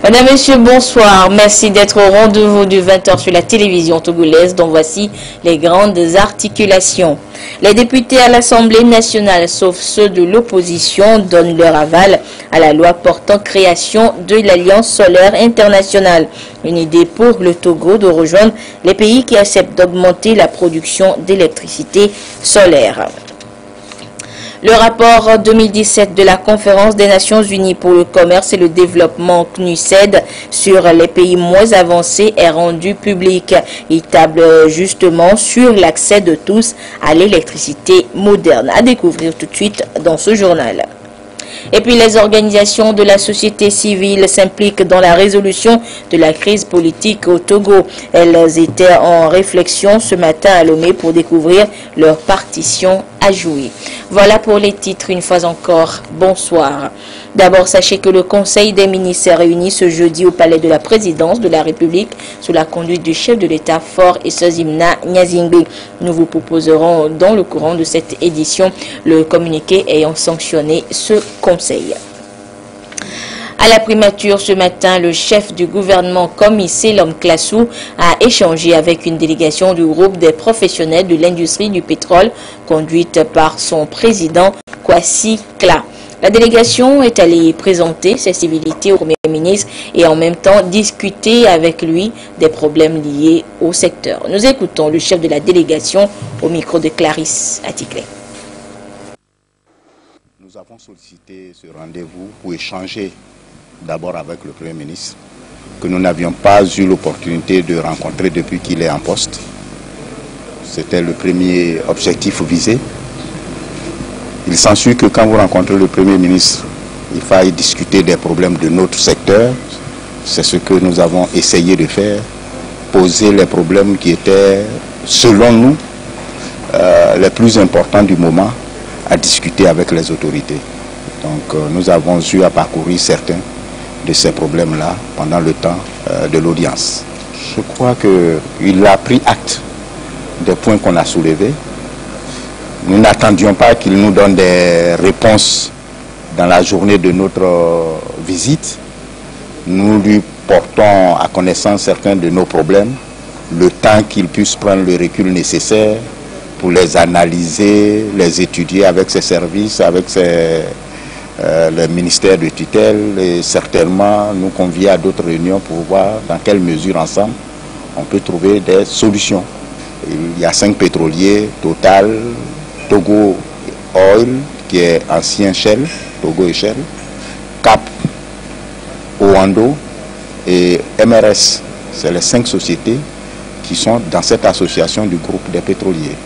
Mesdames, Messieurs, bonsoir. Merci d'être au rendez-vous du 20h sur la télévision togolaise, dont voici les grandes articulations. Les députés à l'Assemblée nationale, sauf ceux de l'opposition, donnent leur aval à la loi portant création de l'Alliance solaire internationale. Une idée pour le Togo de rejoindre les pays qui acceptent d'augmenter la production d'électricité solaire. Le rapport 2017 de la Conférence des Nations Unies pour le commerce et le développement CNUSED sur les pays moins avancés est rendu public. Il table justement sur l'accès de tous à l'électricité moderne. À découvrir tout de suite dans ce journal. Et puis les organisations de la société civile s'impliquent dans la résolution de la crise politique au Togo. Elles étaient en réflexion ce matin à Lomé pour découvrir leur partition à jouer. Voilà pour les titres, une fois encore, bonsoir. D'abord, sachez que le Conseil des ministres s'est réuni ce jeudi au Palais de la Présidence de la République sous la conduite du chef de l'État Faure Essozimna Nyazingbe. Nous vous proposerons dans le courant de cette édition le communiqué ayant sanctionné ce Conseil. À la primature ce matin, le chef du gouvernement Comissé Lom Klassou a échangé avec une délégation du groupe des professionnels de l'industrie du pétrole conduite par son président Kwasi Kla. La délégation est allée présenter ses civilités au Premier ministre et en même temps discuter avec lui des problèmes liés au secteur. Nous écoutons le chef de la délégation au micro de Clarisse Atikle. Nous avons sollicité ce rendez-vous pour échanger d'abord avec le Premier ministre, que nous n'avions pas eu l'opportunité de rencontrer depuis qu'il est en poste. C'était le premier objectif visé. Il s'ensuit que quand vous rencontrez le Premier ministre, il faille discuter des problèmes de notre secteur. C'est ce que nous avons essayé de faire, poser les problèmes qui étaient, selon nous, les plus importants du moment, à discuter avec les autorités. Donc nous avons eu à parcourir certains de ces problèmes-là pendant le temps de l'audience. Je crois qu'il a pris acte des points qu'on a soulevés. Nous n'attendions pas qu'il nous donne des réponses dans la journée de notre visite. Nous lui portons à connaissance certains de nos problèmes, le temps qu'il puisse prendre le recul nécessaire pour les analyser, les étudier avec ses services, avec le ministère de tutelle et certainement nous convier à d'autres réunions pour voir dans quelle mesure ensemble on peut trouver des solutions. Il y a 5 pétroliers, Total, Togo Oil, qui est ancien Shell, Togo et Shell, Cap, Owando et MRS. C'est les 5 sociétés qui sont dans cette association du groupe des pétroliers.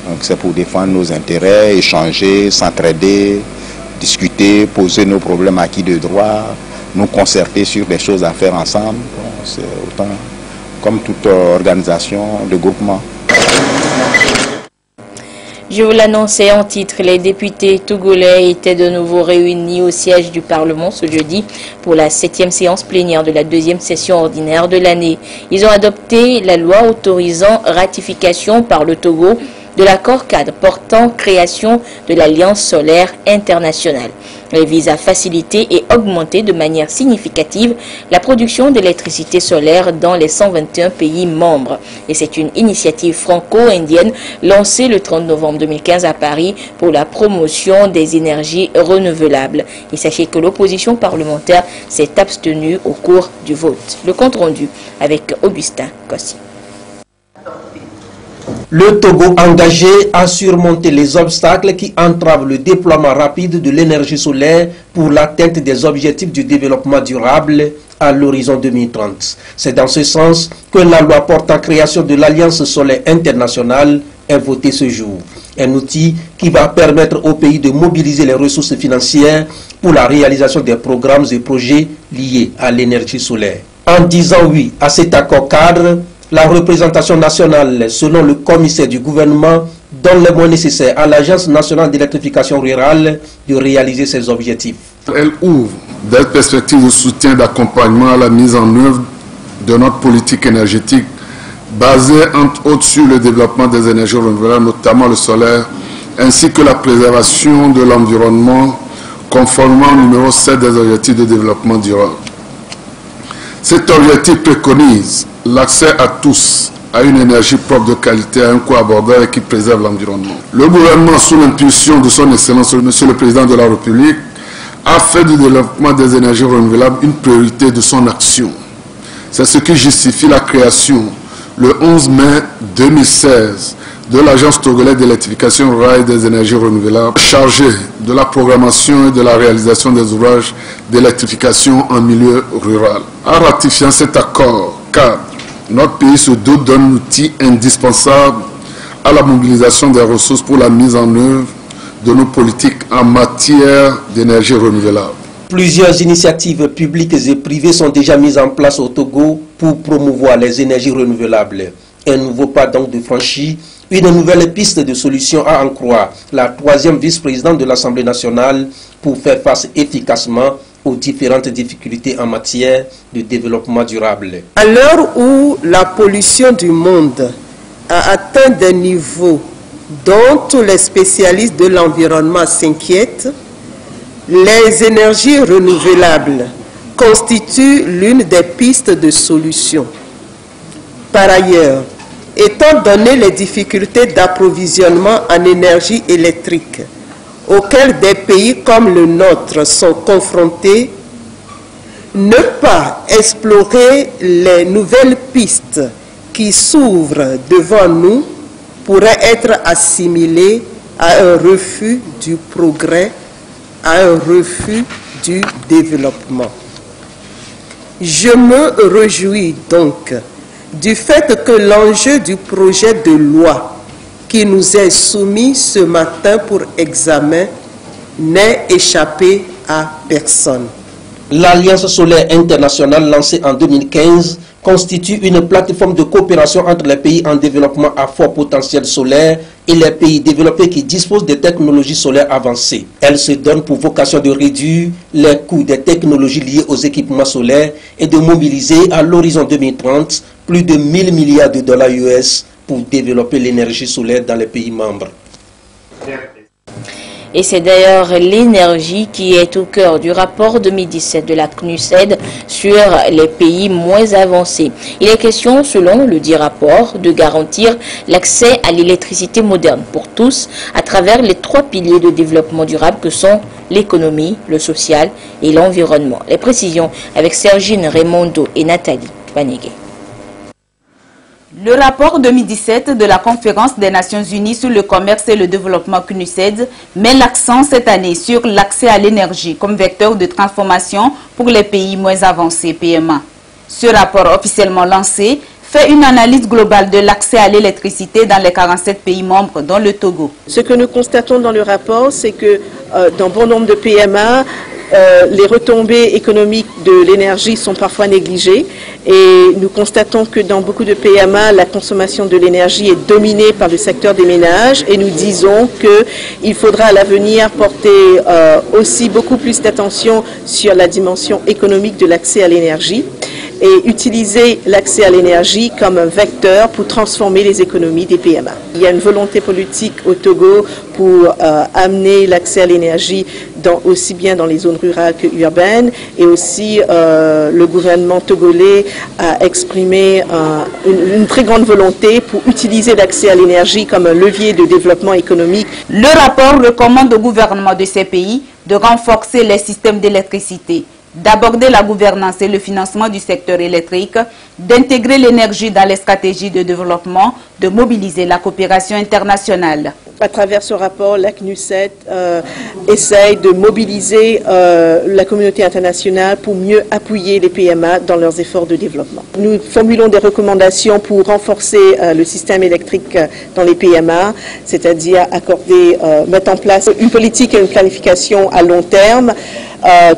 Donc c'est pour défendre nos intérêts, échanger, s'entraider, discuter, poser nos problèmes acquis de droit, nous concerter sur des choses à faire ensemble. C'est autant comme toute organisation de groupement. Je vous l'annonçais en titre, les députés togolais étaient de nouveau réunis au siège du Parlement ce jeudi pour la 7e séance plénière de la 2e session ordinaire de l'année. Ils ont adopté la loi autorisant ratification par le Togo de l'accord cadre portant création de l'Alliance solaire internationale. Elle vise à faciliter et augmenter de manière significative la production d'électricité solaire dans les 121 pays membres. Et c'est une initiative franco-indienne lancée le 30 novembre 2015 à Paris pour la promotion des énergies renouvelables. Et sachez que l'opposition parlementaire s'est abstenue au cours du vote. Le compte rendu avec Augustin Kossi. Le Togo engagé à surmonter les obstacles qui entravent le déploiement rapide de l'énergie solaire pour l'atteinte des objectifs du développement durable à l'horizon 2030. C'est dans ce sens que la loi portant création de l'Alliance solaire internationale est votée ce jour. Un outil qui va permettre au pays de mobiliser les ressources financières pour la réalisation des programmes et projets liés à l'énergie solaire. En disant oui à cet accord cadre, la représentation nationale, selon le commissaire du gouvernement, donne les moyens nécessaires à l'Agence nationale d'électrification rurale de réaliser ses objectifs. Elle ouvre des perspectives de soutien et d'accompagnement à la mise en œuvre de notre politique énergétique basée entre autres sur le développement des énergies renouvelables, notamment le solaire, ainsi que la préservation de l'environnement conformément au numéro 7 des objectifs de développement durable. Cet objectif préconise l'accès à tous à une énergie propre de qualité à un coût abordable et qui préserve l'environnement. Le gouvernement, sous l'impulsion de son Excellence, Monsieur le Président de la République, a fait du développement des énergies renouvelables une priorité de son action. C'est ce qui justifie la création, le 11 mai 2016, de l'Agence togolaise d'électrification rurale et des énergies renouvelables, chargée de la programmation et de la réalisation des ouvrages d'électrification en milieu rural. En ratifiant cet accord cadre, notre pays se dote d'un outil indispensable à la mobilisation des ressources pour la mise en œuvre de nos politiques en matière d'énergie renouvelable. Plusieurs initiatives publiques et privées sont déjà mises en place au Togo pour promouvoir les énergies renouvelables. Un nouveau pas donc de franchi, une nouvelle piste de solution à en croire la troisième vice-présidente de l'Assemblée nationale pour faire face efficacement aux différentes difficultés en matière de développement durable. À l'heure où la pollution du monde a atteint des niveaux dont tous les spécialistes de l'environnement s'inquiètent, les énergies renouvelables constituent l'une des pistes de solution. Par ailleurs, étant donné les difficultés d'approvisionnement en énergie électrique auxquelles des pays comme le nôtre sont confrontés, ne pas explorer les nouvelles pistes qui s'ouvrent devant nous pourrait être assimilé à un refus du progrès, à un refus du développement. Je me réjouis donc du fait que l'enjeu du projet de loi qui nous est soumis ce matin pour examen n'ait échappé à personne. L'Alliance solaire internationale lancée en 2015 constitue une plateforme de coopération entre les pays en développement à fort potentiel solaire et les pays développés qui disposent de technologies solaires avancées. Elle se donne pour vocation de réduire les coûts des technologies liées aux équipements solaires et de mobiliser à l'horizon 2030 plus de 1000 milliards de dollars US pour développer l'énergie solaire dans les pays membres. Et c'est d'ailleurs l'énergie qui est au cœur du rapport 2017 de la CNUSED sur les pays moins avancés. Il est question, selon le dit rapport, de garantir l'accès à l'électricité moderne pour tous à travers les 3 piliers de développement durable que sont l'économie, le social et l'environnement. Les précisions avec Sergine Raimondo et Nathalie Panégué. Le rapport 2017 de la Conférence des Nations Unies sur le commerce et le développement CNUSED met l'accent cette année sur l'accès à l'énergie comme vecteur de transformation pour les pays moins avancés PMA. Ce rapport officiellement lancé fait une analyse globale de l'accès à l'électricité dans les 47 pays membres, dont le Togo. Ce que nous constatons dans le rapport, c'est que dans bon nombre de PMA, les retombées économiques de l'énergie sont parfois négligées et nous constatons que dans beaucoup de PMA, la consommation de l'énergie est dominée par le secteur des ménages et nous disons qu'il faudra à l'avenir porter aussi beaucoup plus d'attention sur la dimension économique de l'accès à l'énergie et utiliser l'accès à l'énergie comme un vecteur pour transformer les économies des PMA. Il y a une volonté politique au Togo pour amener l'accès à l'énergie aussi bien dans les zones rurales que urbaines et aussi le gouvernement togolais a exprimé une très grande volonté pour utiliser l'accès à l'énergie comme un levier de développement économique. Le rapport recommande au gouvernement de ces pays de renforcer les systèmes d'électricité, d'aborder la gouvernance et le financement du secteur électrique, d'intégrer l'énergie dans les stratégies de développement, de mobiliser la coopération internationale. À travers ce rapport, la CNUSED essaye de mobiliser la communauté internationale pour mieux appuyer les PMA dans leurs efforts de développement. Nous formulons des recommandations pour renforcer le système électrique dans les PMA, c'est-à-dire mettre en place une politique et une planification à long terme,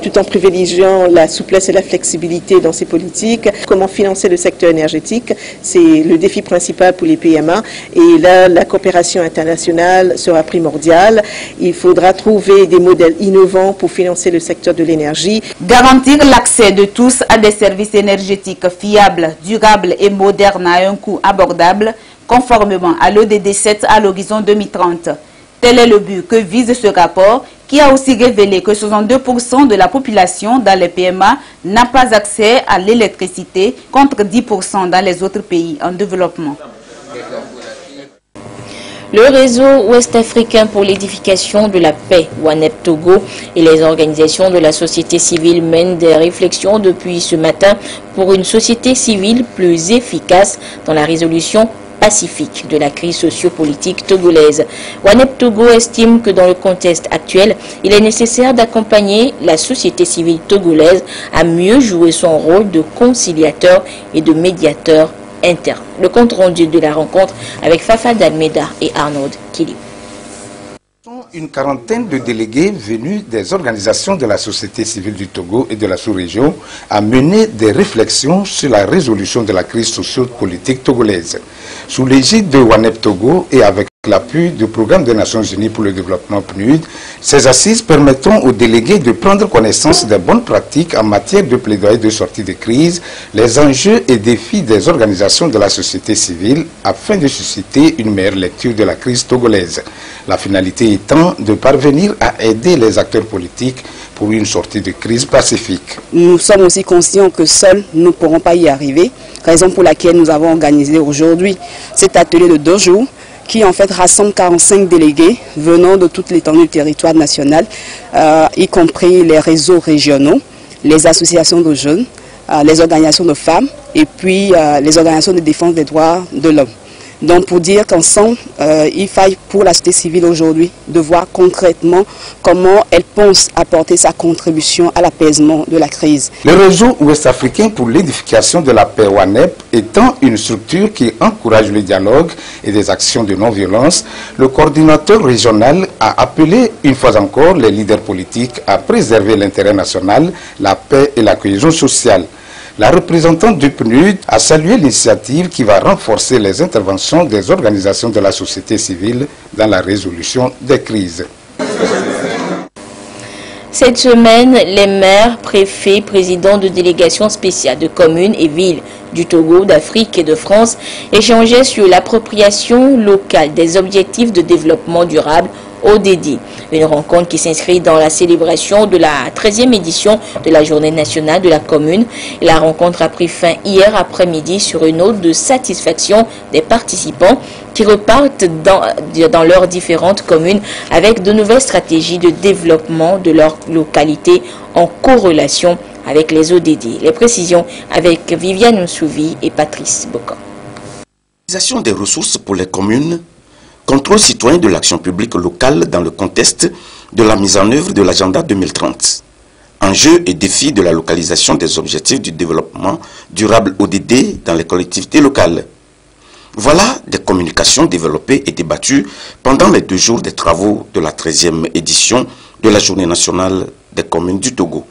tout en privilégiant la souplesse et la flexibilité dans ces politiques. Comment financer le secteur énergétique, c'est le défi principal pour les PMA. Et là, la coopération internationale sera primordiale. Il faudra trouver des modèles innovants pour financer le secteur de l'énergie. Garantir l'accès de tous à des services énergétiques fiables, durables et modernes à un coût abordable, conformément à l'ODD 7 à l'horizon 2030. Tel est le but que vise ce rapport, qui a aussi révélé que 62% de la population dans les PMA n'a pas accès à l'électricité, contre 10% dans les autres pays en développement. Le réseau ouest-africain pour l'édification de la paix, WANEP Togo, et les organisations de la société civile mènent des réflexions depuis ce matin pour une société civile plus efficace dans la résolution pacifique de la crise sociopolitique togolaise. WANEP Togo estime que dans le contexte actuel, il est nécessaire d'accompagner la société civile togolaise à mieux jouer son rôle de conciliateur et de médiateur interne. Le compte rendu de la rencontre avec Fafa Dalmeda et Arnaud Kili. Une quarantaine de délégués venus des organisations de la société civile du Togo et de la sous-région a mené des réflexions sur la résolution de la crise socio-politique togolaise. Sous l'égide de WANEP Togo et avec l'appui du Programme des Nations Unies pour le développement PNUD, ces assises permettront aux délégués de prendre connaissance des bonnes pratiques en matière de plaidoyer de sortie de crise, les enjeux et défis des organisations de la société civile afin de susciter une meilleure lecture de la crise togolaise. La finalité étant de parvenir à aider les acteurs politiques pour une sortie de crise pacifique. Nous sommes aussi conscients que seuls nous ne pourrons pas y arriver, raison pour laquelle nous avons organisé aujourd'hui cet atelier de 2 jours qui en fait rassemble 45 délégués venant de toute l'étendue du territoire national, y compris les réseaux régionaux, les associations de jeunes, les organisations de femmes et puis les organisations de défense des droits de l'homme. Donc pour dire qu'ensemble, il faille pour la société civile aujourd'hui de voir concrètement comment elle pense apporter sa contribution à l'apaisement de la crise. Le réseau ouest-africain pour l'édification de la paix WANEP étant une structure qui encourage le dialogue et des actions de non-violence, le coordinateur régional a appelé une fois encore les leaders politiques à préserver l'intérêt national, la paix et la cohésion sociale. La représentante du PNUD a salué l'initiative qui va renforcer les interventions des organisations de la société civile dans la résolution des crises. Cette semaine, les maires, préfets, présidents de délégations spéciales de communes et villes du Togo, d'Afrique et de France échangeaient sur l'appropriation locale des objectifs de développement durable ODD. Une rencontre qui s'inscrit dans la célébration de la 13e édition de la Journée nationale de la commune. Et la rencontre a pris fin hier après-midi sur une note de satisfaction des participants qui repartent dans leurs différentes communes avec de nouvelles stratégies de développement de leur localité en corrélation avec les ODD. Les précisions avec Viviane Nsouvi et Patrice Bocan. L'utilisation des ressources pour les communes, contrôle citoyen de l'action publique locale dans le contexte de la mise en œuvre de l'agenda 2030. Enjeux et défis de la localisation des objectifs du développement durable ODD dans les collectivités locales. Voilà des communications développées et débattues pendant les 2 jours des travaux de la 13e édition de la Journée nationale des communes du Togo.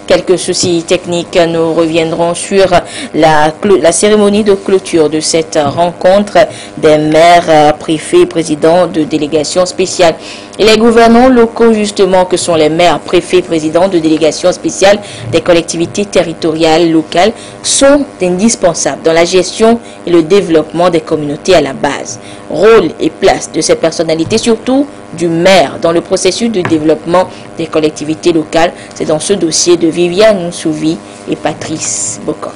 Quelques soucis techniques, nous reviendrons sur la cérémonie de clôture de cette rencontre des maires, préfets, présidents de délégations spéciales. Et les gouvernants locaux, justement, que sont les maires, préfets, présidents de délégations spéciales des collectivités territoriales locales, sont indispensables dans la gestion et le développement des communautés à la base. Rôle et place de ces personnalités, surtout du maire, dans le processus de développement des collectivités locales, c'est dans ce dossier de Viviane Nsouvi et Patrice Bocan.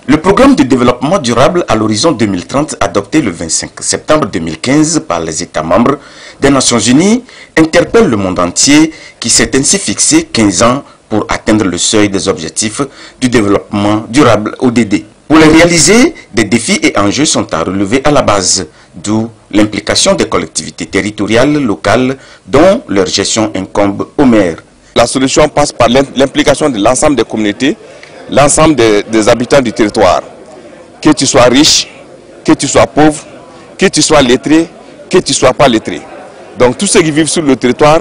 Le programme de développement durable à l'horizon 2030, adopté le 25 septembre 2015 par les États membres des Nations Unies, interpelle le monde entier qui s'est ainsi fixé 15 ans pour atteindre le seuil des objectifs du développement durable ODD. Pour les réaliser, des défis et enjeux sont à relever à la base, d'où l'implication des collectivités territoriales locales dont leur gestion incombe aux maires. La solution passe par l'implication de l'ensemble des communautés, l'ensemble des habitants du territoire. Que tu sois riche, que tu sois pauvre, que tu sois lettré, que tu ne sois pas lettré. Donc tous ceux qui vivent sur le territoire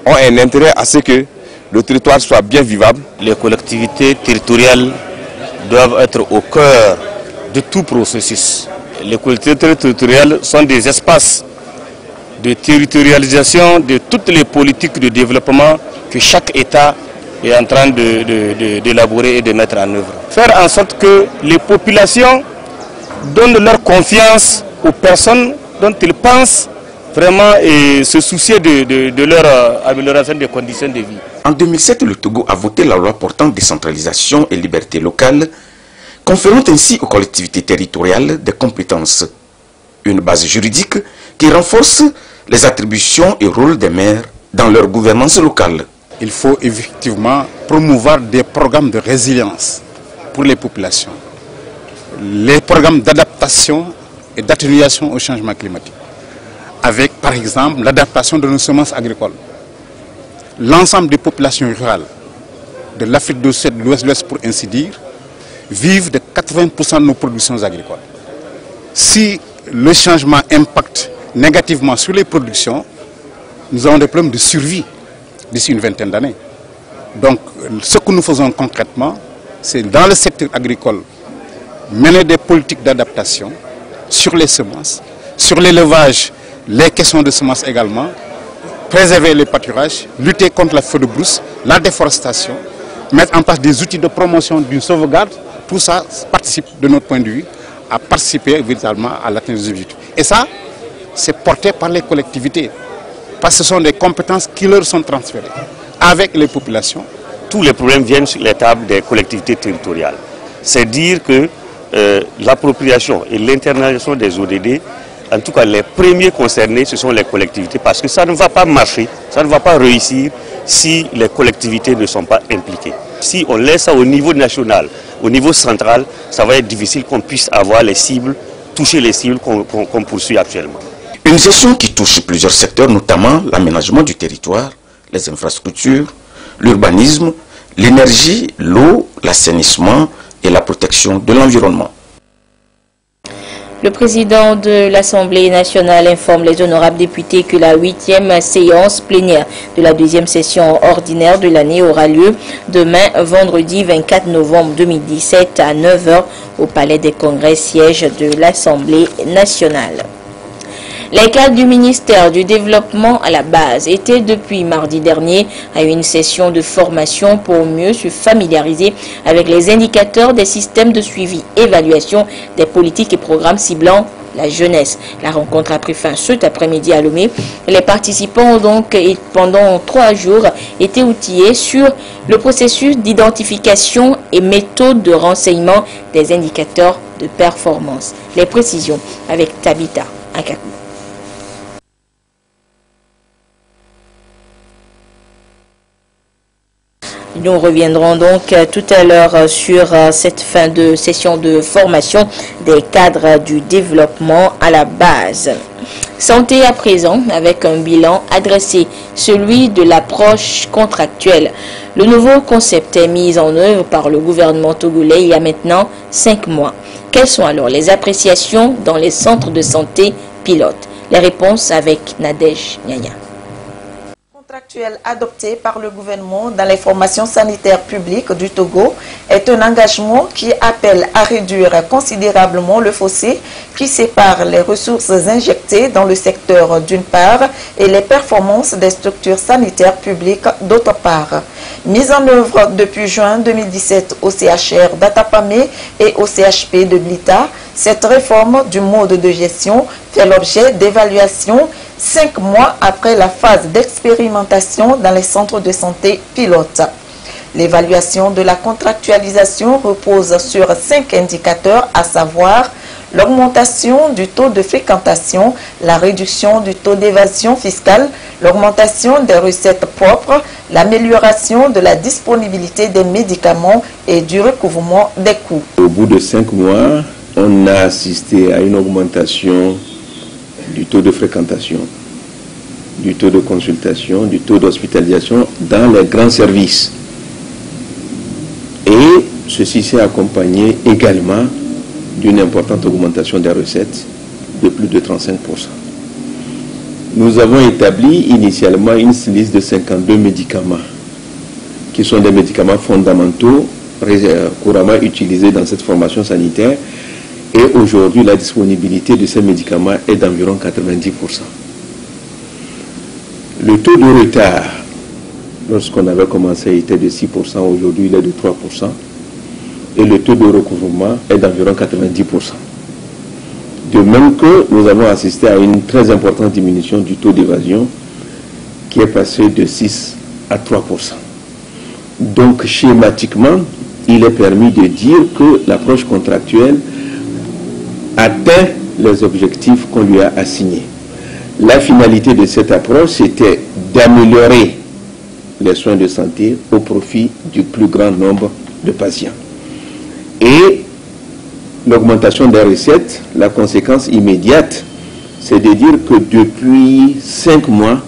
ont un intérêt à ce que le territoire soit bien vivable. Les collectivités territoriales doivent être au cœur de tout processus. Les collectivités territoriales sont des espaces de territorialisation de toutes les politiques de développement que chaque État est en train d'élaborer et de mettre en œuvre. Faire en sorte que les populations donnent leur confiance aux personnes dont ils pensent vraiment et se soucier de leur amélioration des conditions de vie. En 2007, le Togo a voté la loi portant décentralisation et liberté locale, conférant ainsi aux collectivités territoriales des compétences. Une base juridique qui renforce les attributions et rôles des maires dans leur gouvernance locale. Il faut effectivement promouvoir des programmes de résilience pour les populations, les programmes d'adaptation et d'atténuation au changement climatique, avec par exemple l'adaptation de nos semences agricoles. L'ensemble des populations rurales de l'Afrique du Sud, de l'Ouest pour ainsi dire, vivent de 80% de nos productions agricoles. Si le changement impacte négativement sur les productions, nous avons des problèmes de survie d'ici une vingtaine d'années. Donc ce que nous faisons concrètement, c'est dans le secteur agricole, mener des politiques d'adaptation sur les semences, sur l'élevage, les questions de semences également, préserver les pâturages, lutter contre la feu de brousse, la déforestation, mettre en place des outils de promotion d'une sauvegarde. Tout ça participe, de notre point de vue, à participer véritablement à l'atteinte des objectifs. Et ça, c'est porté par les collectivités, parce que ce sont des compétences qui leur sont transférées avec les populations. Tous les problèmes viennent sur les tables des collectivités territoriales. C'est dire que l'appropriation et l'internalisation des ODD, en tout cas les premiers concernés, ce sont les collectivités, parce que ça ne va pas marcher, ça ne va pas réussir si les collectivités ne sont pas impliquées. Si on laisse ça au niveau national, au niveau central, ça va être difficile qu'on puisse avoir les cibles, toucher les cibles qu'on poursuit actuellement. Une gestion qui touche plusieurs secteurs, notamment l'aménagement du territoire, les infrastructures, l'urbanisme, l'énergie, l'eau, l'assainissement et la protection de l'environnement. Le président de l'Assemblée nationale informe les honorables députés que la 8e séance plénière de la 2e session ordinaire de l'année aura lieu demain, vendredi 24 novembre 2017 à 9 h au Palais des Congrès, siège de l'Assemblée nationale. Les cadres du ministère du Développement à la base étaient depuis mardi dernier à une session de formation pour mieux se familiariser avec les indicateurs des systèmes de suivi, évaluation des politiques et programmes ciblant la jeunesse. La rencontre a pris fin cet après-midi à Lomé. Les participants ont donc pendant 3 jours été outillés sur le processus d'identification et méthode de renseignement des indicateurs de performance. Les précisions avec Tabitha Akakou. Nous reviendrons donc tout à l'heure sur cette fin de session de formation des cadres du développement à la base. Santé à présent, avec un bilan adressé, celui de l'approche contractuelle. Le nouveau concept est mis en œuvre par le gouvernement togolais il y a maintenant 5 mois. Quelles sont alors les appréciations dans les centres de santé pilotes? Les réponses avec Nadège Nyanya. Contractuel adopté par le gouvernement dans les formations sanitaires publiques du Togo est un engagement qui appelle à réduire considérablement le fossé qui sépare les ressources injectées dans le secteur d'une part et les performances des structures sanitaires publiques d'autre part. Mise en œuvre depuis juin 2017 au CHR d'Atapamé et au CHP de Blita, cette réforme du mode de gestion fait l'objet d'évaluation 5 mois après la phase d'expérimentation dans les centres de santé pilotes. L'évaluation de la contractualisation repose sur 5 indicateurs, à savoir l'augmentation du taux de fréquentation, la réduction du taux d'évasion fiscale, l'augmentation des recettes propres, l'amélioration de la disponibilité des médicaments et du recouvrement des coûts. Au bout de 5 mois, on a assisté à une augmentation du taux de fréquentation. du taux de consultation, du taux d'hospitalisation dans les grands services. Et ceci s'est accompagné également d'une importante augmentation des recettes de plus de 35%. Nous avons établi initialement une liste de 52 médicaments qui sont des médicaments fondamentaux couramment utilisés dans cette formation sanitaire, et aujourd'hui la disponibilité de ces médicaments est d'environ 90%. Le taux de retard, lorsqu'on avait commencé, était de 6%, aujourd'hui il est de 3%, et le taux de recouvrement est d'environ 90%. De même que nous avons assisté à une très importante diminution du taux d'évasion qui est passé de 6 à 3%. Donc schématiquement, il est permis de dire que l'approche contractuelle atteint les objectifs qu'on lui a assignés. La finalité de cette approche, c'était d'améliorer les soins de santé au profit du plus grand nombre de patients. Et l'augmentation des recettes, la conséquence immédiate, c'est de dire que depuis 5 mois,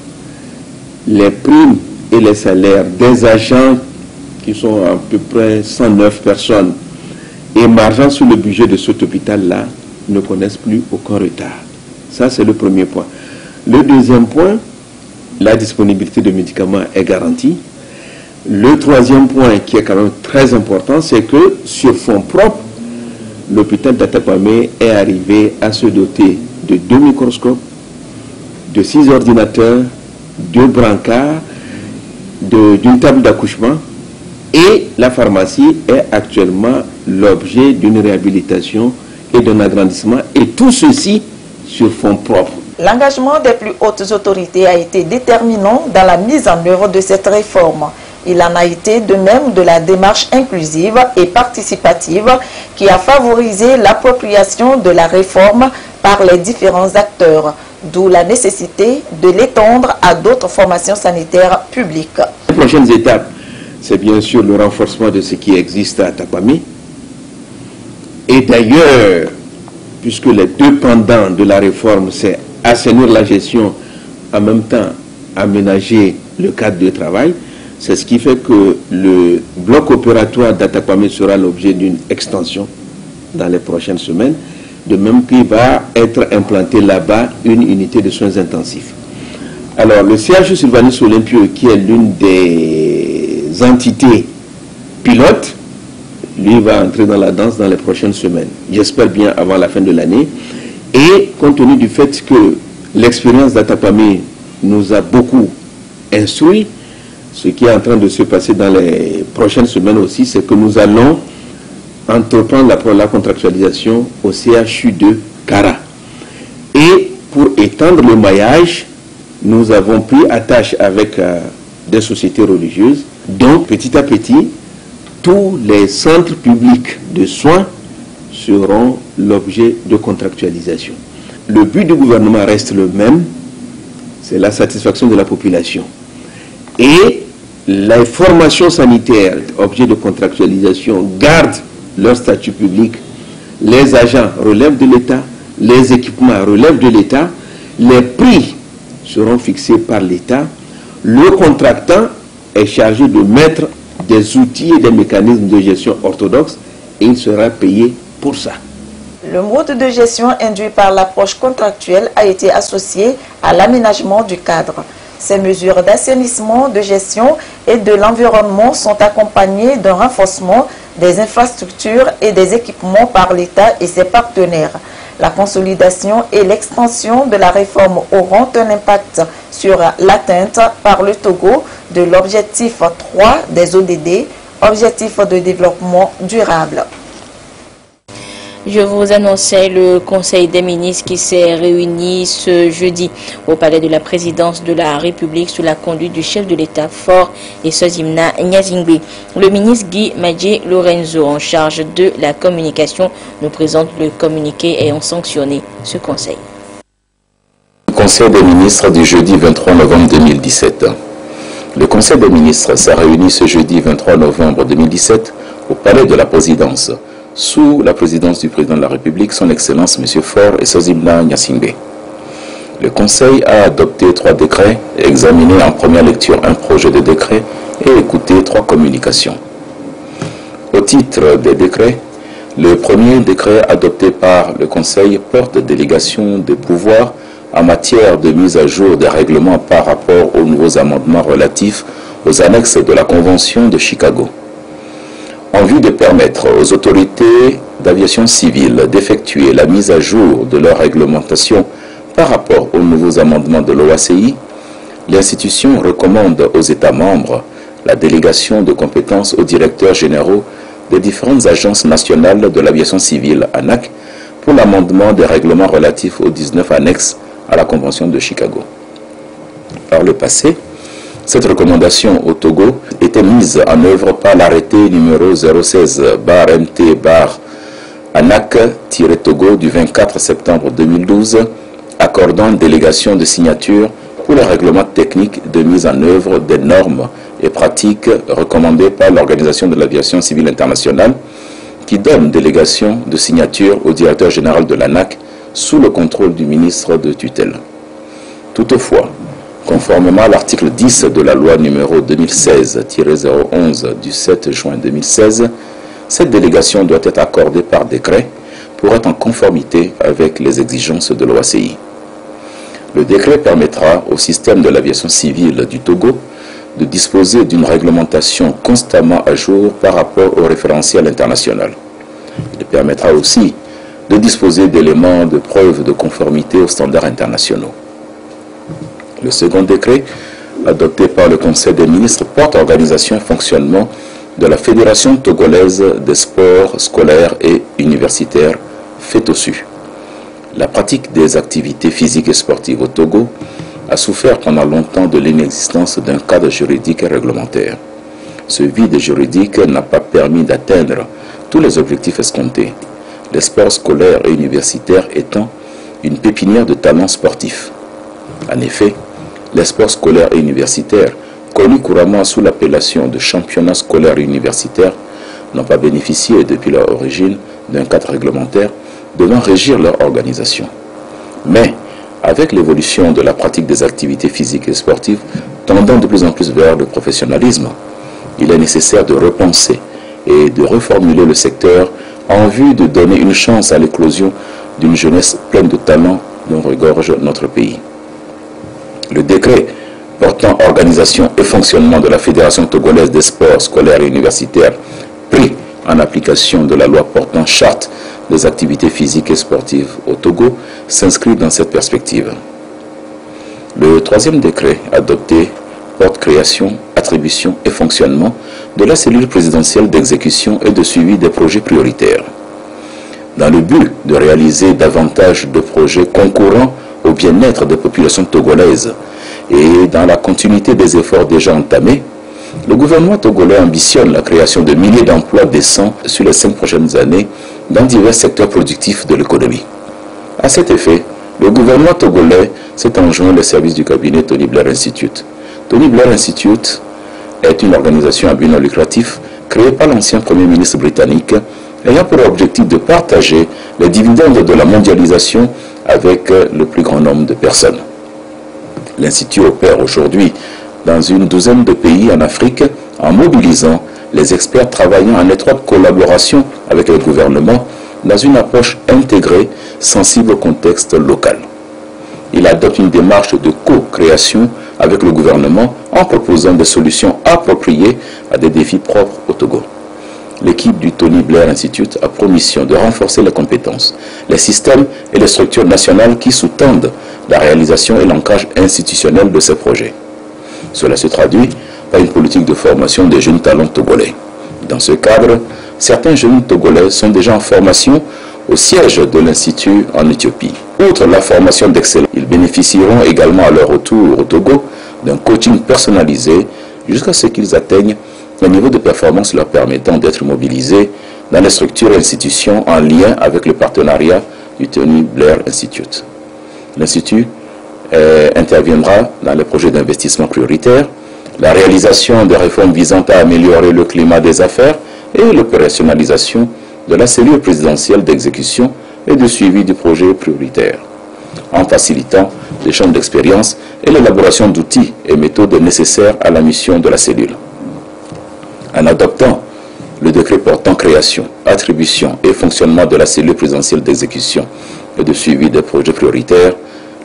les primes et les salaires des agents, qui sont à peu près 109 personnes, émargeant sur le budget de cet hôpital-là, ne connaissent plus aucun retard. Ça, c'est le premier point. Le deuxième point, la disponibilité de médicaments est garantie. Le troisième point, qui est quand même très important, c'est que sur fonds propres, l'hôpital d'Atapamé est arrivé à se doter de 2 microscopes, de 6 ordinateurs, 2 brancards, d'une table d'accouchement, et la pharmacie est actuellement l'objet d'une réhabilitation et d'un agrandissement, et tout ceci sur fonds propres. L'engagement des plus hautes autorités a été déterminant dans la mise en œuvre de cette réforme. Il en a été de même de la démarche inclusive et participative qui a favorisé l'appropriation de la réforme par les différents acteurs, d'où la nécessité de l'étendre à d'autres formations sanitaires publiques. Les prochaines étapes, c'est bien sûr le renforcement de ce qui existe à Atapamé. Et d'ailleurs, puisque les deux pendants de la réforme, c'est assainir la gestion, en même temps aménager le cadre de travail, c'est ce qui fait que le bloc opératoire d'Atapamé sera l'objet d'une extension dans les prochaines semaines, de même qu'il va être implanté là-bas une unité de soins intensifs. Alors le CHU Sylvanus Olympio, qui est l'une des entités pilotes, lui va entrer dans la danse dans les prochaines semaines, j'espère bien avant la fin de l'année. Et compte tenu du fait que l'expérience d'Atapamé nous a beaucoup instruit, ce qui est en train de se passer dans les prochaines semaines aussi, c'est que nous allons entreprendre la contractualisation au CHU de Kara. Et pour étendre le maillage, nous avons pris attache avec des sociétés religieuses. Donc petit à petit, tous les centres publics de soins seront l'objet de contractualisation. Le but du gouvernement reste le même, c'est la satisfaction de la population. Et les formations sanitaires, objet de contractualisation, gardent leur statut public. Les agents relèvent de l'État, les équipements relèvent de l'État, les prix seront fixés par l'État. Le contractant est chargé de mettre des outils et des mécanismes de gestion orthodoxes et il sera payé pour ça. Le mode de gestion induit par l'approche contractuelle a été associé à l'aménagement du cadre. Ces mesures d'assainissement, de gestion et de l'environnement sont accompagnées d'un renforcement des infrastructures et des équipements par l'État et ses partenaires. La consolidation et l'extension de la réforme auront un impact sur l'atteinte par le Togo de l'objectif 3 des ODD, objectif de développement durable. Je vous annonçais le Conseil des ministres qui s'est réuni ce jeudi au palais de la présidence de la République sous la conduite du chef de l'État Faure et Sozimna Nyazingbe. Le ministre Guy Madji Lorenzo, en charge de la communication, nous présente le communiqué ayant sanctionné ce conseil. Conseil des ministres du jeudi 23 novembre 2017. Le Conseil des ministres s'est réuni ce jeudi 23 novembre 2017 au palais de la présidence sous la présidence du président de la République, son Excellence M. Faure et Sozimna Nyazingbe. Le Conseil a adopté 3 décrets, examiné en première lecture un projet de décret et écouté 3 communications. Au titre des décrets, le premier décret adopté par le Conseil porte délégation des pouvoirs en matière de mise à jour des règlements par rapport aux nouveaux amendements relatifs aux annexes de la Convention de Chicago. En vue de permettre aux autorités d'aviation civile d'effectuer la mise à jour de leur réglementation par rapport aux nouveaux amendements de l'OACI, l'institution recommande aux États membres la délégation de compétences aux directeurs généraux des différentes agences nationales de l'aviation civile, ANAC, pour l'amendement des règlements relatifs aux 19 annexes à la Convention de Chicago. Par le passé, cette recommandation au Togo était mise en œuvre par l'arrêté numéro 016-MT-ANAC-Togo du 24 septembre 2012, accordant délégation de signature pour le règlement technique de mise en œuvre des normes et pratiques recommandées par l'Organisation de l'aviation civile internationale, qui donne délégation de signature au directeur général de l'ANAC sous le contrôle du ministre de tutelle. Toutefois, conformément à l'article 10 de la loi numéro 2016-011 du 7 juin 2016, cette délégation doit être accordée par décret pour être en conformité avec les exigences de l'OACI. Le décret permettra au système de l'aviation civile du Togo de disposer d'une réglementation constamment à jour par rapport au référentiel international. Il permettra aussi de disposer d'éléments de preuve de conformité aux standards internationaux. Le second décret, adopté par le Conseil des ministres, porte organisation et fonctionnement de la Fédération togolaise des sports scolaires et universitaires, FETOSU. La pratique des activités physiques et sportives au Togo a souffert pendant longtemps de l'inexistence d'un cadre juridique et réglementaire. Ce vide juridique n'a pas permis d'atteindre tous les objectifs escomptés, les sports scolaires et universitaires étant une pépinière de talents sportifs. En effet, les sports scolaires et universitaires, connus couramment sous l'appellation de championnats scolaires et universitaires, n'ont pas bénéficié depuis leur origine d'un cadre réglementaire devant régir leur organisation. Mais, avec l'évolution de la pratique des activités physiques et sportives tendant de plus en plus vers le professionnalisme, il est nécessaire de repenser et de reformuler le secteur en vue de donner une chance à l'éclosion d'une jeunesse pleine de talents dont regorge notre pays. Le décret portant organisation et fonctionnement de la Fédération togolaise des sports scolaires et universitaires, pris en application de la loi portant charte des activités physiques et sportives au Togo, s'inscrit dans cette perspective. Le troisième décret adopté porte création, attribution et fonctionnement de la cellule présidentielle d'exécution et de suivi des projets prioritaires. Dans le but de réaliser davantage de projets concourant au bien-être des populations togolaises et dans la continuité des efforts déjà entamés, le gouvernement togolais ambitionne la création de milliers d'emplois décents sur les 5 prochaines années dans divers secteurs productifs de l'économie. À cet effet, le gouvernement togolais s'est enjoint les services du cabinet Tony Blair Institute. Tony Blair Institute est une organisation à but non lucratif créée par l'ancien Premier ministre britannique ayant pour objectif de partager les dividendes de la mondialisation avec le plus grand nombre de personnes. L'Institut opère aujourd'hui dans une douzaine de pays en Afrique en mobilisant les experts travaillant en étroite collaboration avec le gouvernement dans une approche intégrée sensible au contexte local. Il adopte une démarche de co-création avec le gouvernement en proposant des solutions appropriées à des défis propres au Togo. L'équipe du Tony Blair Institute a pour mission de renforcer les compétences, les systèmes et les structures nationales qui sous-tendent la réalisation et l'ancrage institutionnel de ces projets. Cela se traduit par une politique de formation des jeunes talents togolais. Dans ce cadre, certains jeunes togolais sont déjà en formation au siège de l'Institut en Éthiopie. Outre la formation d'excellence, ils bénéficieront également à leur retour au Togo d'un coaching personnalisé jusqu'à ce qu'ils atteignent un niveau de performance leur permettant d'être mobilisés dans les structures et institutions en lien avec le partenariat du Tony Blair Institute. L'Institut interviendra dans les projets d'investissement prioritaires, la réalisation des réformes visant à améliorer le climat des affaires et l'opérationnalisation de la cellule présidentielle d'exécution et de suivi du projet prioritaire. en facilitant l'échange d'expériences et l'élaboration d'outils et méthodes nécessaires à la mission de la cellule. En adoptant le décret portant création, attribution et fonctionnement de la cellule présidentielle d'exécution et de suivi des projets prioritaires,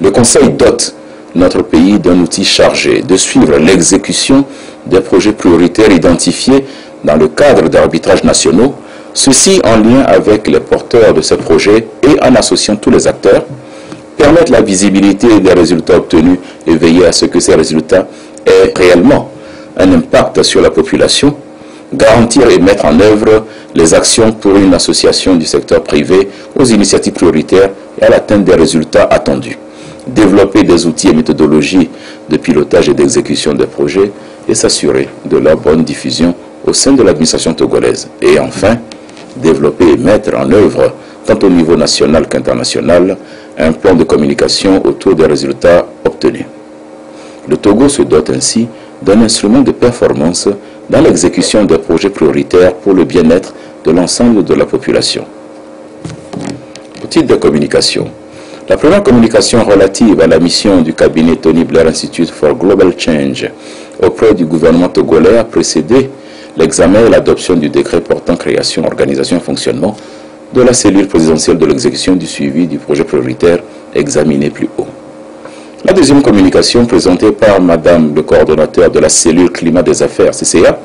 le Conseil dote notre pays d'un outil chargé de suivre l'exécution des projets prioritaires identifiés dans le cadre d'arbitrages nationaux, ceci en lien avec les porteurs de ces projets et en associant tous les acteurs, permettre la visibilité des résultats obtenus et veiller à ce que ces résultats aient réellement un impact sur la population, garantir et mettre en œuvre les actions pour une association du secteur privé aux initiatives prioritaires et à l'atteinte des résultats attendus, développer des outils et méthodologies de pilotage et d'exécution des projets et s'assurer de leur bonne diffusion au sein de l'administration togolaise. Et enfin, développer et mettre en œuvre, tant au niveau national qu'international, un plan de communication autour des résultats obtenus. Le Togo se dote ainsi d'un instrument de performance dans l'exécution des projets prioritaires pour le bien-être de l'ensemble de la population. Au titre de communication, la première communication relative à la mission du cabinet Tony Blair Institute for Global Change auprès du gouvernement togolais a précédé l'examen et l'adoption du décret portant création, organisation et fonctionnement de la cellule présidentielle de l'exécution du suivi du projet prioritaire examiné plus haut. La deuxième communication présentée par Madame le coordonnateur de la cellule climat des affaires, CCA,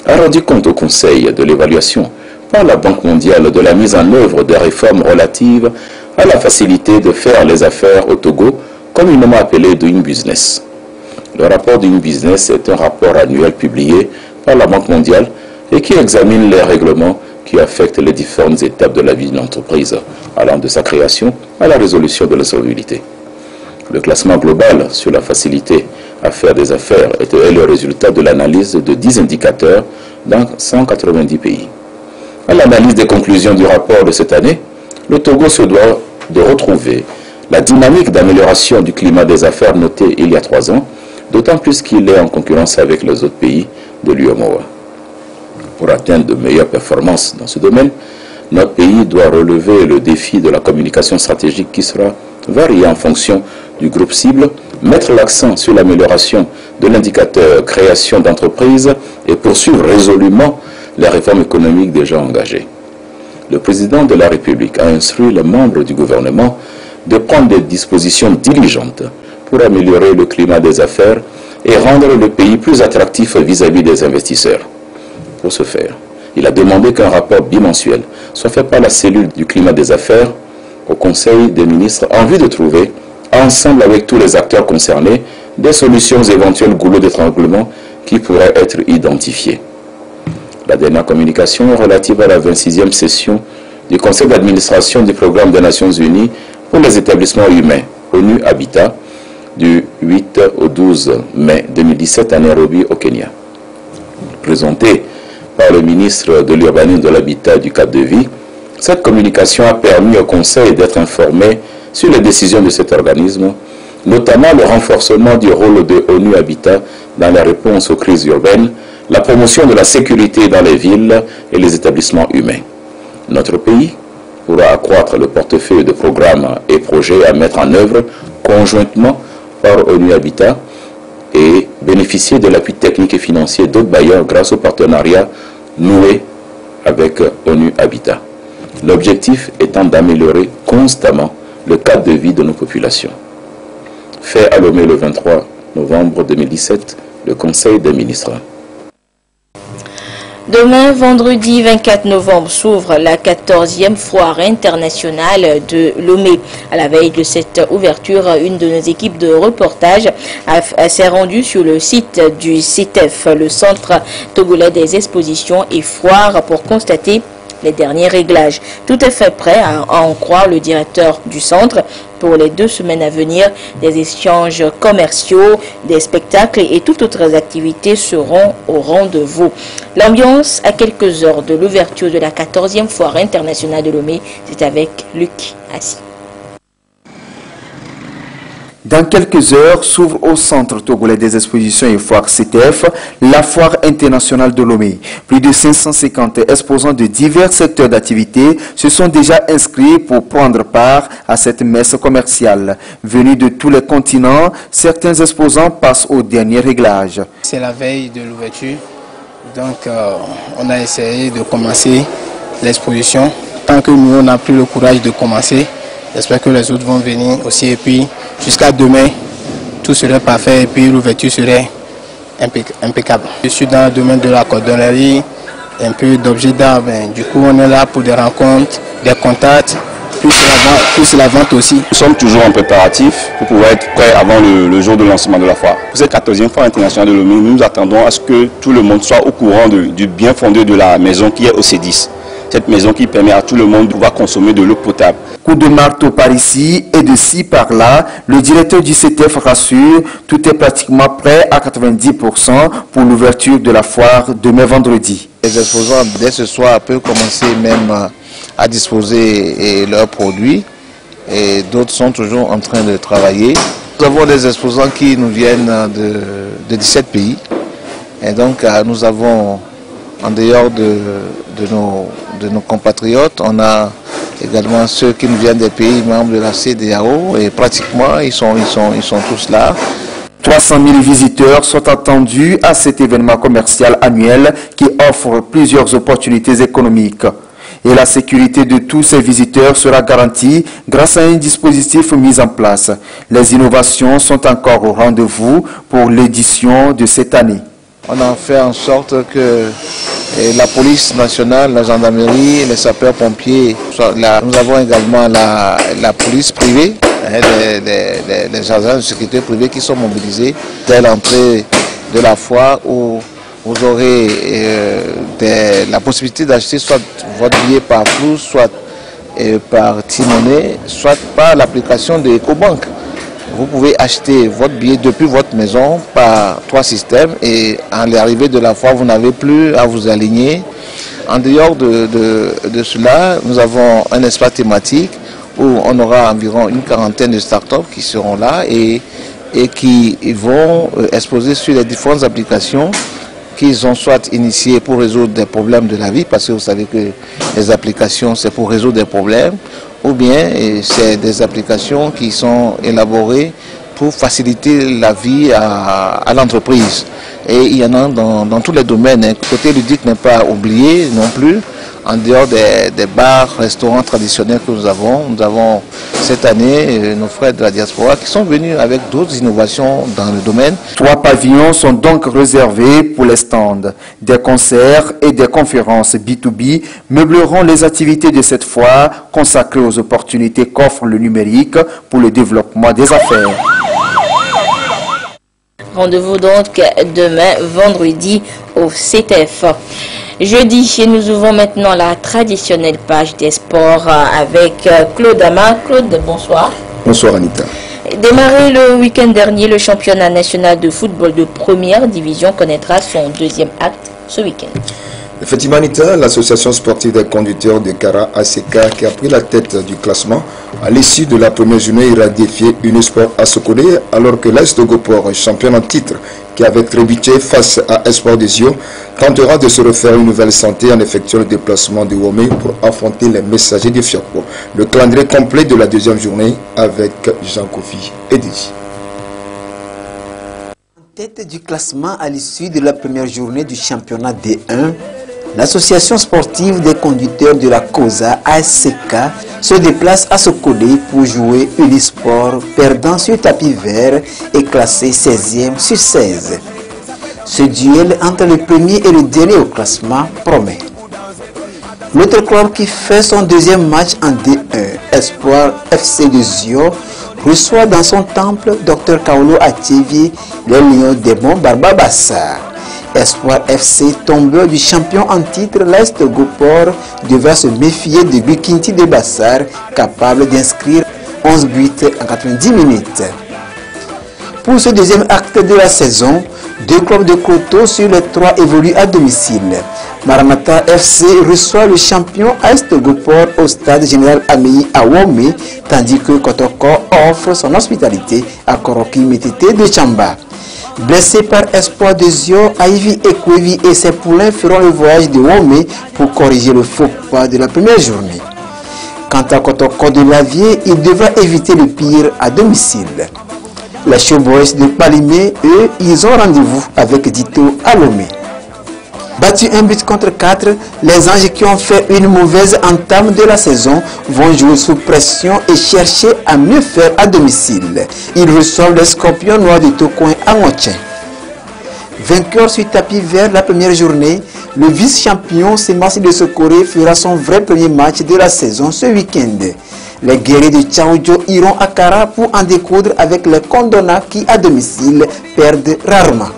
a rendu compte au Conseil de l'évaluation par la Banque mondiale de la mise en œuvre des réformes relatives à la facilité de faire les affaires au Togo, communément appelé Doing Business. Le rapport Doing Business est un rapport annuel publié par la Banque mondiale et qui examine les règlements qui affectent les différentes étapes de la vie d'une entreprise, allant de sa création à la résolution de l'insolvabilité. Le classement global sur la facilité à faire des affaires est le résultat de l'analyse de 10 indicateurs dans 190 pays. À l'analyse des conclusions du rapport de cette année, le Togo se doit de retrouver la dynamique d'amélioration du climat des affaires notée il y a 3 ans, d'autant plus qu'il est en concurrence avec les autres pays de l'UEMOA. Pour atteindre de meilleures performances dans ce domaine, notre pays doit relever le défi de la communication stratégique qui sera varié en fonction du groupe cible, mettre l'accent sur l'amélioration de l'indicateur création d'entreprises et poursuivre résolument les réformes économiques déjà engagées. Le président de la République a instruit les membres du gouvernement de prendre des dispositions diligentes pour améliorer le climat des affaires et rendre le pays plus attractif vis-à-vis des investisseurs. Pour ce faire, il a demandé qu'un rapport bimensuel soit fait par la cellule du climat des affaires au Conseil des ministres en vue de trouver, ensemble avec tous les acteurs concernés, des solutions éventuelles goulot d'étranglement qui pourraient être identifiées. La dernière communication relative à la 26e session du Conseil d'administration du Programme des Nations Unies pour les établissements humains, ONU Habitat, du 8 au 12 mai 2017 à Nairobi, au Kenya. Présentée par le ministre de l'Urbanisme, de l'Habitat et du Cadre de Vie, cette communication a permis au Conseil d'être informé sur les décisions de cet organisme, notamment le renforcement du rôle de ONU Habitat dans la réponse aux crises urbaines, la promotion de la sécurité dans les villes et les établissements humains. Notre pays pourra accroître le portefeuille de programmes et projets à mettre en œuvre conjointement par ONU Habitat et bénéficier de l'appui technique et financier d'autres bailleurs grâce au partenariat noué avec ONU Habitat. L'objectif étant d'améliorer constamment le cadre de vie de nos populations. Fait à Lomé le 23 novembre 2017, le Conseil des ministres. Demain, vendredi 24 novembre, s'ouvre la 14e foire internationale de Lomé. À la veille de cette ouverture, une de nos équipes de reportage s'est rendue sur le site du CITEF, le Centre Togolais des Expositions et Foires, pour constater les derniers réglages. Tout est fait prêt, à en croire le directeur du centre. Pour les 2 semaines à venir, des échanges commerciaux, des spectacles et toutes autres activités seront au rendez-vous. L'ambiance à quelques heures de l'ouverture de la 14e foire internationale de Lomé, c'est avec Luc Assis. Dans quelques heures, s'ouvre au Centre togolais des expositions et foires CTF, la foire internationale de Lomé. Plus de 550 exposants de divers secteurs d'activité se sont déjà inscrits pour prendre part à cette messe commerciale. Venus de tous les continents, certains exposants passent au dernier réglage. C'est la veille de l'ouverture, donc on a essayé de commencer l'exposition. Tant que nous, on n'a plus le courage de commencer, j'espère que les autres vont venir aussi. Et puis, jusqu'à demain, tout serait parfait et puis l'ouverture serait impeccable. Je suis dans le domaine de la cordonnerie, un peu d'objets d'art. Du coup, on est là pour des rencontres, des contacts, plus la vente aussi. Nous sommes toujours en préparatif pour pouvoir être prêts avant le jour de lancement de la foire. Pour cette 14e foire internationale de Lomé, nous attendons à ce que tout le monde soit au courant du bien fondé de la maison qui est au C10. Cette maison qui permet à tout le monde de pouvoir consommer de l'eau potable. Coup de marteau par ici et de ci par là, le directeur du CTF rassure, tout est pratiquement prêt à 90% pour l'ouverture de la foire demain vendredi. Les exposants dès ce soir peuvent commencer même à disposer leurs produits et d'autres sont toujours en train de travailler. Nous avons des exposants qui nous viennent de 17 pays et donc nous avons en dehors de nos compatriotes, on a également ceux qui nous viennent des pays membres de la CEDEAO et pratiquement ils sont tous là. 300 000 visiteurs sont attendus à cet événement commercial annuel qui offre plusieurs opportunités économiques. Et la sécurité de tous ces visiteurs sera garantie grâce à un dispositif mis en place. Les innovations sont encore au rendez-vous pour l'édition de cette année. On a fait en sorte que la police nationale, la gendarmerie, les sapeurs-pompiers, nous avons également la police privée, les agents de sécurité privée qui sont mobilisés dès l'entrée de la foire où vous aurez la possibilité d'acheter soit votre billet par flou, soit par T-Money, soit par l'application de EcoBank. Vous pouvez acheter votre billet depuis votre maison par 3 systèmes et à l'arrivée de la foire, vous n'avez plus à vous aligner. En dehors de cela, nous avons un espace thématique où on aura environ une quarantaine de startups qui seront là et qui vont exposer sur les différentes applications qu'ils ont soit initiées pour résoudre des problèmes de la vie, parce que vous savez que les applications c'est pour résoudre des problèmes, ou bien c'est des applications qui sont élaborées pour faciliter la vie à l'entreprise. Et il y en a dans tous les domaines. Côté ludique n'est pas oublié non plus. En dehors des bars, restaurants traditionnels que nous avons cette année nos frères de la diaspora qui sont venus avec d'autres innovations dans le domaine. 3 pavillons sont donc réservés pour les stands. Des concerts et des conférences B2B meubleront les activités de cette foire consacrée aux opportunités qu'offre le numérique pour le développement des affaires. Rendez-vous donc demain vendredi au CTF. Jeudi, nous ouvrons maintenant la traditionnelle page des sports avec Claude Ama. Claude, bonsoir. Bonsoir Anita. Démarré le week-end dernier, le championnat national de football de première division connaîtra son 2e acte ce week-end. Effectivement, Anita, l'association sportive des conducteurs de Kara ACK qui a pris la tête du classement à l'issue de la première journée ira défier Unisport à Sokolé alors que l'Est de Gopor, champion en titre, qui avait trébuché face à Espoir des Yeux, tentera de se refaire une nouvelle santé en effectuant le déplacement de Womé pour affronter les messagers de Fiakpo. Le calendrier complet de la 2e journée avec Jean-Kofi Ediji. En tête du classement à l'issue de la première journée du championnat D1, l'association sportive des conducteurs de la COSA ASCK se déplace à Sokolé pour jouer Unisport, perdant sur tapis vert et classé 16e sur 16. Ce duel entre le premier et le dernier au classement promet. L'autre club qui fait son 2e match en D1, Espoir FC de Zio, reçoit dans son temple Dr Kaolo Atievi, les Lions des Monts Barbabassa. Espoir FC, tombeur du champion en titre, l'Est Gopor devra se méfier de Bukinti de Bassar, capable d'inscrire 11 buts en 90 minutes. Pour ce 2e acte de la saison, 2 clubs de Koto sur les 3 évoluent à domicile. Maranatha FC reçoit le champion Est Gopor au stade général Ameyi à Womé, tandis que Kotoko encore offre son hospitalité à Koroki Métété de Tchamba. Blessé par espoir de Zio, Ivy Ekwevi et ses poulains feront le voyage de Womé pour corriger le faux pas de la première journée. Quant à Kotoko de Lavier, il devra éviter le pire à domicile. Les Showboys de Palimé, eux, ils ont rendez-vous avec Dito à Lomé. Battu 1 but contre 4, les Anges qui ont fait une mauvaise entame de la saison vont jouer sous pression et chercher à mieux faire à domicile. Ils reçoivent les Scorpions noirs de Tokoin à Ngotchen. Vainqueur sur tapis vert la première journée, le vice-champion Semassi de Sokoré fera son vrai premier match de la saison ce week-end. Les guerriers de Tchaoudjo iront à Kara pour en découdre avec les Kondona qui à domicile perdent rarement.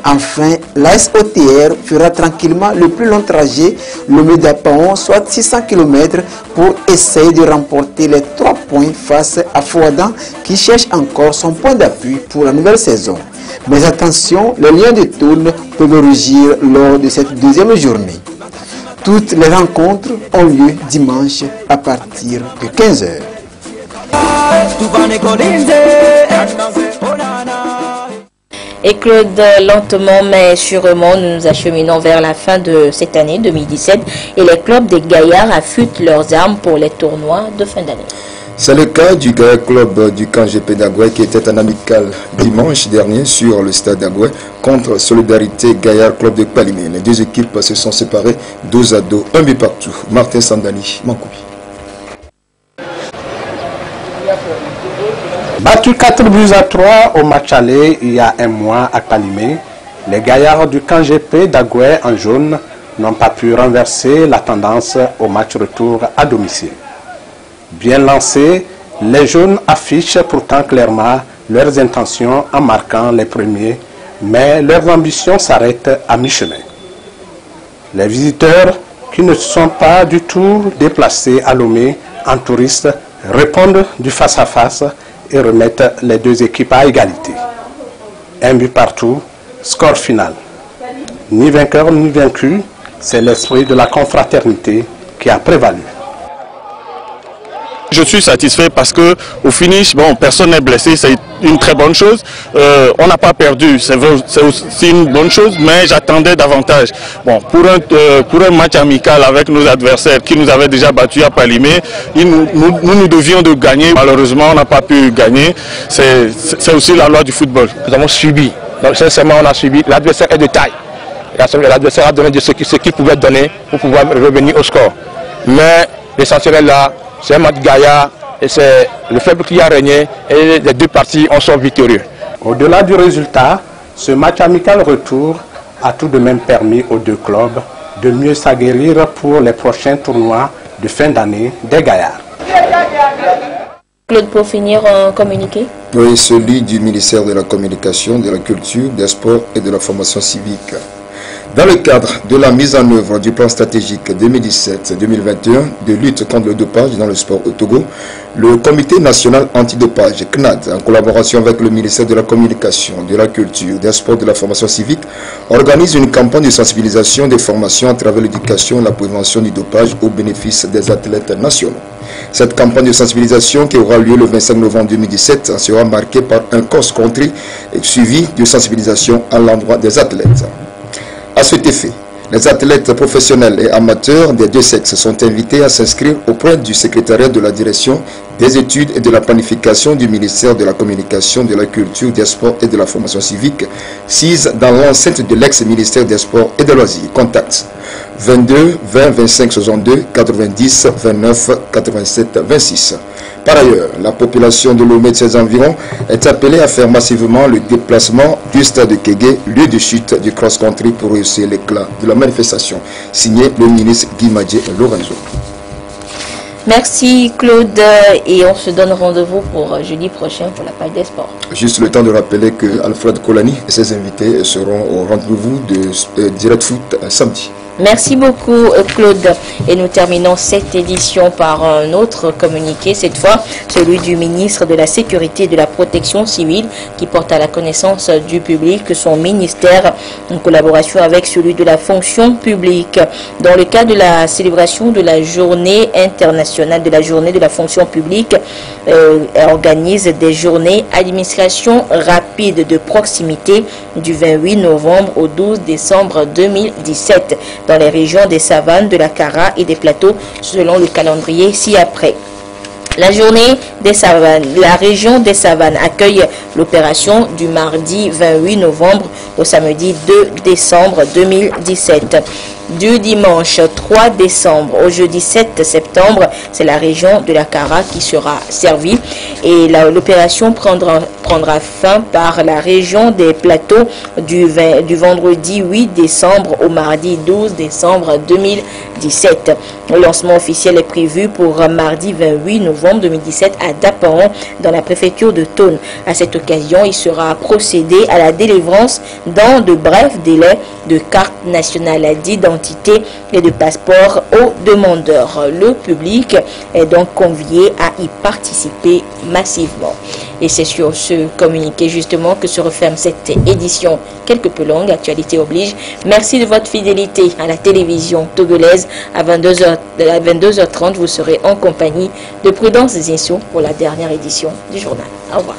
Enfin, l'AS OTR fera tranquillement le plus long trajet, le Médapaon, soit 600 km, pour essayer de remporter les 3 points face à Fouadan qui cherche encore son point d'appui pour la nouvelle saison. Mais attention, les Lions de Toul peuvent rugir lors de cette deuxième journée. Toutes les rencontres ont lieu dimanche à partir de 15h. Et Claude, lentement mais sûrement, nous nous acheminons vers la fin de cette année 2017 et les clubs des Gaillards affûtent leurs armes pour les tournois de fin d'année. C'est le cas du Gaillard Club du camp GP d'Agoué qui était en amical dimanche dernier sur le stade d'Agoué contre Solidarité Gaillard Club de Palimé. Les deux équipes se sont séparées dos à dos, un but partout. Martin Sandani, Mankoubi. Battu 4 buts à 3 au match aller il y a un mois à Palimé, les Gaillards du camp GP d'Agoué en jaune n'ont pas pu renverser la tendance au match retour à domicile. Bien lancés, les jaunes affichent pourtant clairement leurs intentions en marquant les premiers, mais leurs ambitions s'arrêtent à mi-chemin. Les visiteurs, qui ne sont pas du tout déplacés à Lomé en touristes, répondent du face-à-face et remettent les deux équipes à égalité. Un but partout, score final. Ni vainqueur ni vaincu, c'est l'esprit de la confraternité qui a prévalu. Je suis satisfait parce que au finish, bon, personne n'est blessé, c'est une très bonne chose. On n'a pas perdu, c'est aussi une bonne chose, mais j'attendais davantage. Bon, pour un match amical avec nos adversaires qui nous avaient déjà battus à Palimé, nous devions de gagner. Malheureusement, on n'a pas pu gagner. C'est aussi la loi du football. Nous avons subi. Donc, sincèrement, on a subi. L'adversaire est de taille. L'adversaire a donné de ce qu'il pouvait donner pour pouvoir revenir au score. Mais l'essentiel est là. C'est un match gaillard et c'est le faible qui a régné et les deux parties en sont victorieux. Au-delà du résultat, ce match amical retour a tout de même permis aux deux clubs de mieux s'aguerrir pour les prochains tournois de fin d'année des Gaillards. Claude, pour finir, un communiqué? Oui, celui du ministère de la Communication, de la Culture, des Sports et de la Formation civique. Dans le cadre de la mise en œuvre du plan stratégique 2017-2021 de lutte contre le dopage dans le sport au Togo, le Comité national antidopage CNAD, en collaboration avec le ministère de la Communication, de la Culture, des Sports et de la Formation civique, organise une campagne de sensibilisation des formations à travers l'éducation et la prévention du dopage au bénéfice des athlètes nationaux. Cette campagne de sensibilisation qui aura lieu le 25 novembre 2017 sera marquée par un cross-country suivi de sensibilisation à l'endroit des athlètes. À cet effet, les athlètes professionnels et amateurs des deux sexes sont invités à s'inscrire auprès du secrétariat de la direction des études et de la planification du ministère de la Communication, de la Culture, des Sports et de la Formation civique, sise dans l'enceinte de l'ex-ministère des Sports et des Loisirs. Contact 22 20 25 62 90 29 87 26. Par ailleurs, la population de Lomé et de ses environs est appelée à faire massivement le déplacement du stade de Kégué, lieu de chute du cross-country pour réussir l'éclat de la manifestation. Signé le ministre Guy Madje Lorenzo. Merci Claude et on se donne rendez-vous pour jeudi prochain pour la page des sports. Juste le temps de rappeler que Alfred Kolani et ses invités seront au rendez-vous de Direct Foot samedi. Merci beaucoup Claude. Et nous terminons cette édition par un autre communiqué, cette fois celui du ministre de la Sécurité et de la Protection civile qui porte à la connaissance du public que son ministère, en collaboration avec celui de la fonction publique, dans le cadre de la célébration de la journée internationale de la journée de la fonction publique, organise des journées administration rapide de proximité du 28 novembre au 12 décembre 2017 dans les régions des savanes, de la Kara et des plateaux selon le calendrier ci-après. La journée des savanes, la région des savanes accueille l'opération du mardi 28 novembre au samedi 2 décembre 2017. Du dimanche 3 décembre au jeudi 7 septembre, c'est la région de la Kara qui sera servie et l'opération prendra fin par la région des plateaux du vendredi 8 décembre au mardi 12 décembre 2017. Le lancement officiel est prévu pour mardi 28 novembre 2017 à Dapaon dans la préfecture de Thone. À cette occasion, il sera procédé à la délivrance dans de brefs délais de cartes nationales d'identité et de passeports aux demandeurs. Le public est donc convié à y participer massivement. Et c'est sur ce communiqué justement que se referme cette édition quelque peu longue, actualité oblige. Merci de votre fidélité à la télévision togolaise. À 22h30, vous serez en compagnie de Prudence Zinsou pour la dernière édition du journal. Au revoir.